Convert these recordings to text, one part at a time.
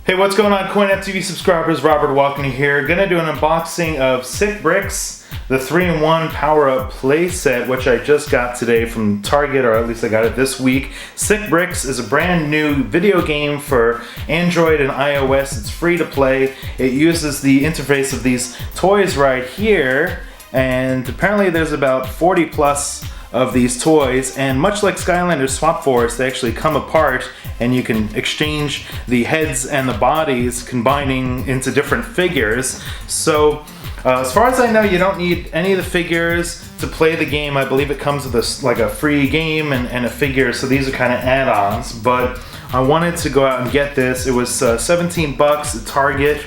Hey, what's going on, CoinOpTV subscribers? Robert Walken here. Gonna do an unboxing of Sick Bricks, the 3-in-1 power-up playset, which I just got today from Target, or at least I got it this week. Sick Bricks is a brand new video game for Android and iOS. It's free to play. It uses the interface of these toys right here, and apparently there's about 40 plus of these toys, and much like Skylanders Swap Force, they actually come apart and you can exchange the heads and the bodies, combining into different figures. So as far as I know, you don't need any of the figures to play the game. I believe it comes with a free game and a figure, so these are kind of add-ons, but I wanted to go out and get this. It was 17 bucks at Target,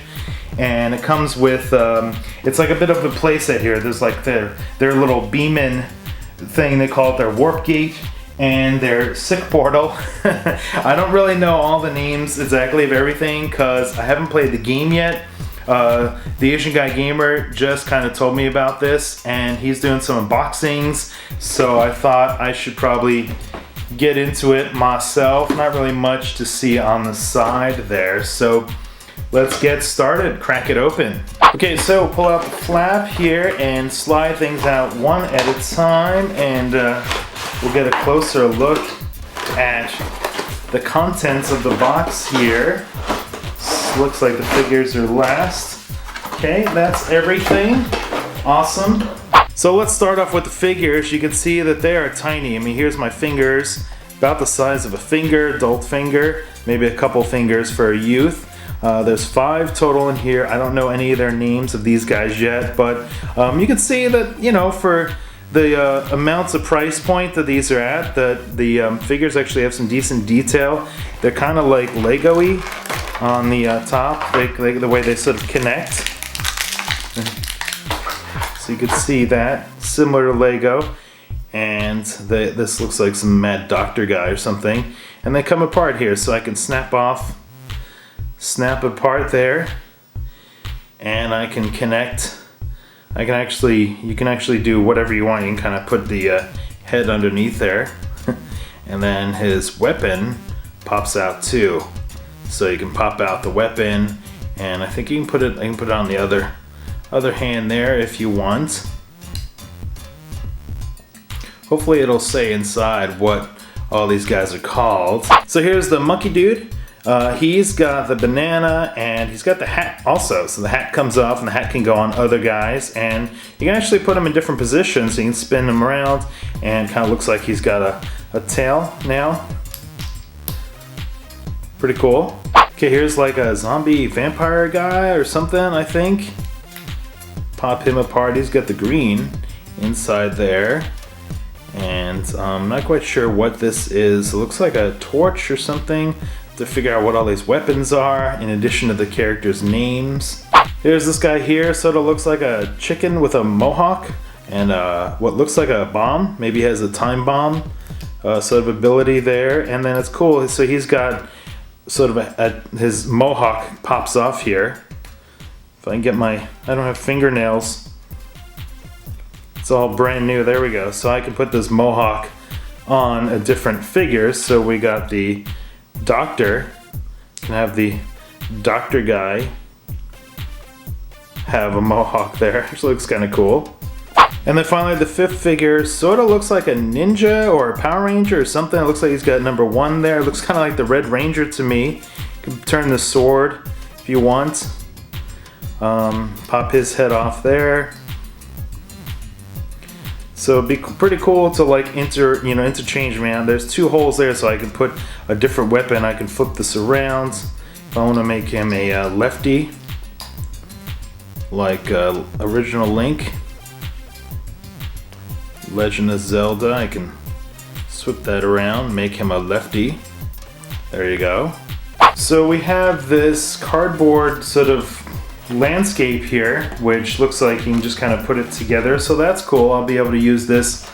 and it comes with it's like a bit of a playset here. There's like their little beam-in thing, they call it their warp gate, and their sick portal. I don't really know all the names exactly of everything because I haven't played the game yet. The Asian Guy Gamer just kind of told me about this, and he's doing some unboxings, so I thought I should probably get into it myself. Not really much to see on the side there, so let's get started. Crack it open. Okay, so pull out the flap here and slide things out one at a time, and we'll get a closer look at the contents of the box here. Looks like the figures are last. Okay, that's everything. Awesome. So let's start off with the figures. You can see that they are tiny. I mean, here's my fingers, about the size of a finger, adult finger, maybe a couple fingers for a youth. There's 5 total in here. I don't know any of their names of these guys yet, but you can see that, you know, for the amounts of price point that these are at, the figures actually have some decent detail. They're kind of like Lego-y on the top, the way they sort of connect. So you can see that, similar to Lego. And this looks like some mad doctor guy or something. And they come apart here, so I can snap apart there, and I can connect. You can actually do whatever you want. You can kind of put the head underneath there, and then his weapon pops out too. So you can pop out the weapon, and I think you can put it. I can put it on the other hand there if you want. Hopefully it'll say inside what all these guys are called. So here's the monkey dude. He's got the banana, and he's got the hat also. So the hat comes off, and the hat can go on other guys, and you can actually put him in different positions. So you can spin him around, and kind of looks like he's got a tail now. Pretty cool. Okay, here's like a zombie vampire guy or something, I think. Pop him apart. He's got the green inside there. And I'm not quite sure what this is. It looks like a torch or something, to figure out what all these weapons are, in addition to the characters' names. Here's this guy here, sort of looks like a chicken with a mohawk, and what looks like a bomb. Maybe he has a time bomb sort of ability there, and then it's cool. So he's got sort of his mohawk pops off here. If I can get I don't have fingernails. It's all brand new. There we go. So I can put this mohawk on a different figure. So we got the doctor. Can have the doctor guy have a mohawk there. Actually looks kind of cool. And then finally the 5th figure sort of looks like a ninja or a Power Ranger or something. It looks like he's got number 1 there. It looks kind of like the Red Ranger to me. You can turn the sword if you want. Pop his head off there. So it'd be pretty cool to like interchange, man. There's 2 holes there, so I can put a different weapon. I can flip this around. If I want to make him a lefty, like original Link, Legend of Zelda, I can swip that around, make him a lefty. There you go. So we have this cardboard sort of landscape here, which looks like you can just kind of put it together, so that's cool. I'll be able to use this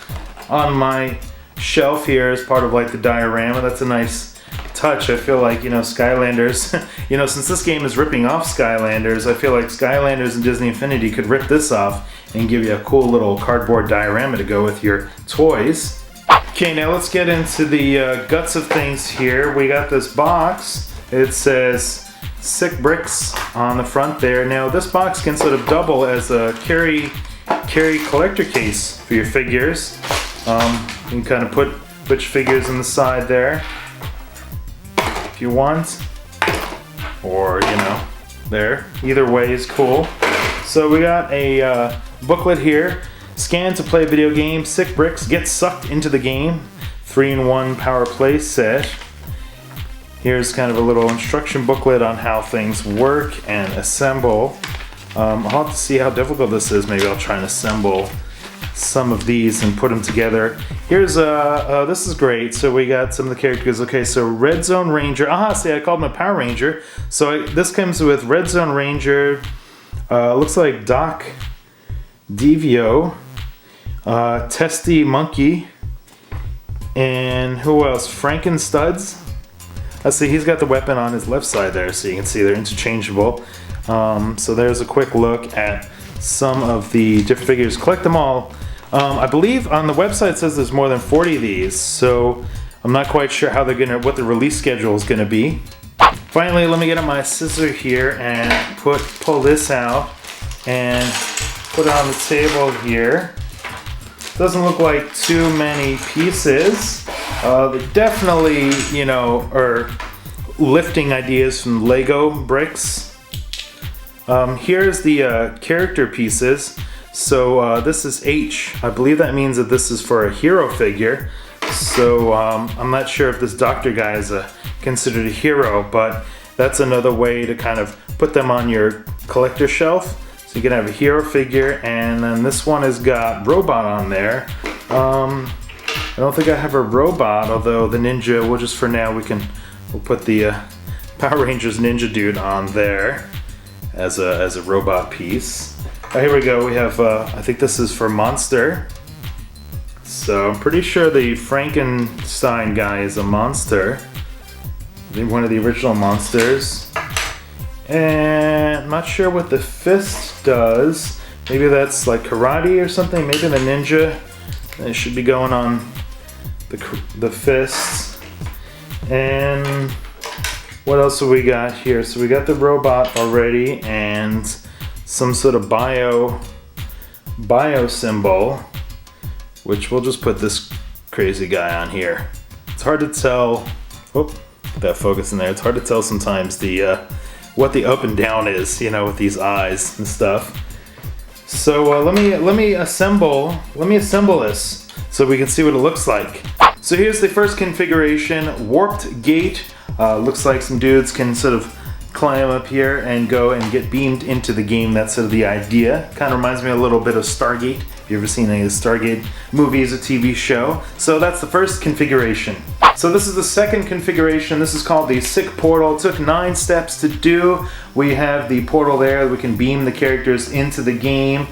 on my shelf here as part of like the diorama. That's a nice touch. I feel like, you know, Skylanders, you know, since this game is ripping off Skylanders, I feel like Skylanders and Disney Infinity could rip this off and give you a cool little cardboard diorama to go with your toys. Okay, now let's get into the guts of things here. We got this box. It says sick bricks on the front there. Now this box can sort of double as a carry collector case for your figures. You can kind of put your figures in the side there if you want, or you know, there. Either way is cool. So we got a booklet here. Scan to play video game. Sick bricks. Get sucked into the game. 3-in-1 power play set. Here's kind of a little instruction booklet on how things work and assemble. I'll have to see how difficult this is. Maybe I'll try and assemble some of these and put them together. Here's this is great. So we got some of the characters. Okay, so Red Zone Ranger. See, I called him a Power Ranger. So this comes with Red Zone Ranger. Looks like Doc Devio, Testy Monkey, and who else? Franken Studz. Let's see, he's got the weapon on his left side there, so you can see they're interchangeable. So there's a quick look at some of the different figures. Collect them all. I believe on the website it says there's more than 40 of these, so I'm not quite sure how what the release schedule is gonna be. Finally, let me get my scissor here and pull this out and put it on the table here. Doesn't look like too many pieces. They definitely, you know, are lifting ideas from Lego bricks. Here's the character pieces. So this is H. I believe that means that this is for a hero figure. So I'm not sure if this doctor guy is considered a hero, but that's another way to kind of put them on your collector shelf. So you can have a hero figure, and then this one has got robot on there. I don't think I have a robot, although the ninja, for now, we'll put the Power Rangers ninja dude on there as a robot piece. Here we go. We have I think this is for Monster. So I'm pretty sure the Frankenstein guy is a monster. I think one of the original monsters. And I'm not sure what the fist does. Maybe that's like karate or something. Maybe the ninja. It should be going on the fists. And what else have we got here? So we got the robot already and some sort of bio symbol, which we'll just put this crazy guy on here. It's hard to tell. Put that focus in there. It's hard to tell sometimes what the up and down is, you know, with these eyes and stuff. So let me assemble this so we can see what it looks like. So here's the first configuration, warped gate. Looks like some dudes can sort of climb up here and go and get beamed into the game. That's sort of the idea. Kind of reminds me a little bit of Stargate. If you've ever seen any of the Stargate movies or TV show. So that's the first configuration. So this is the second configuration. This is called the Sick Portal. It took 9 steps to do. We have the portal there. We can beam the characters into the game.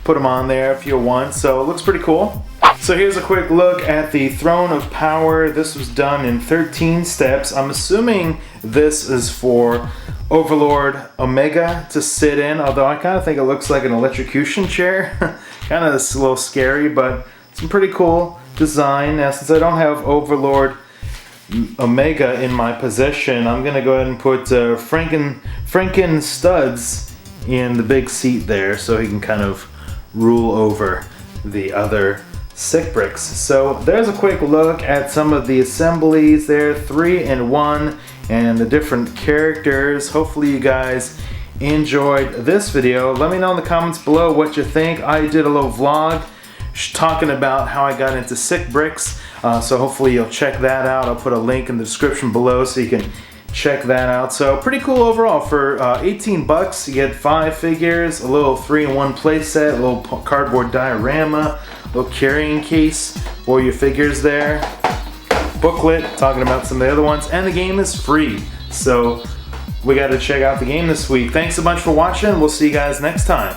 Put them on there if you want. So it looks pretty cool. So here's a quick look at the Throne of Power. This was done in 13 steps. I'm assuming this is for Overlord Omega to sit in, although I kind of think it looks like an electrocution chair. Kind of a little scary, but some pretty cool design. Now, since I don't have Overlord Omega in my possession, I'm going to go ahead and put Franken Studz in the big seat there so he can kind of rule over the other sick bricks. So there's a quick look at some of the assemblies there, 3-in-1, and the different characters. Hopefully you guys enjoyed this video. Let me know in the comments below what you think. I did a little vlog talking about how I got into sick bricks, so hopefully you'll check that out. I'll put a link in the description below so you can check that out. So pretty cool overall. For 18 bucks you get 5 figures, a little 3-in-1 playset, a little cardboard diorama, little carrying case for your figures there, booklet talking about some of the other ones, and the game is free. So we got to check out the game this week. Thanks so much for watching. We'll see you guys next time.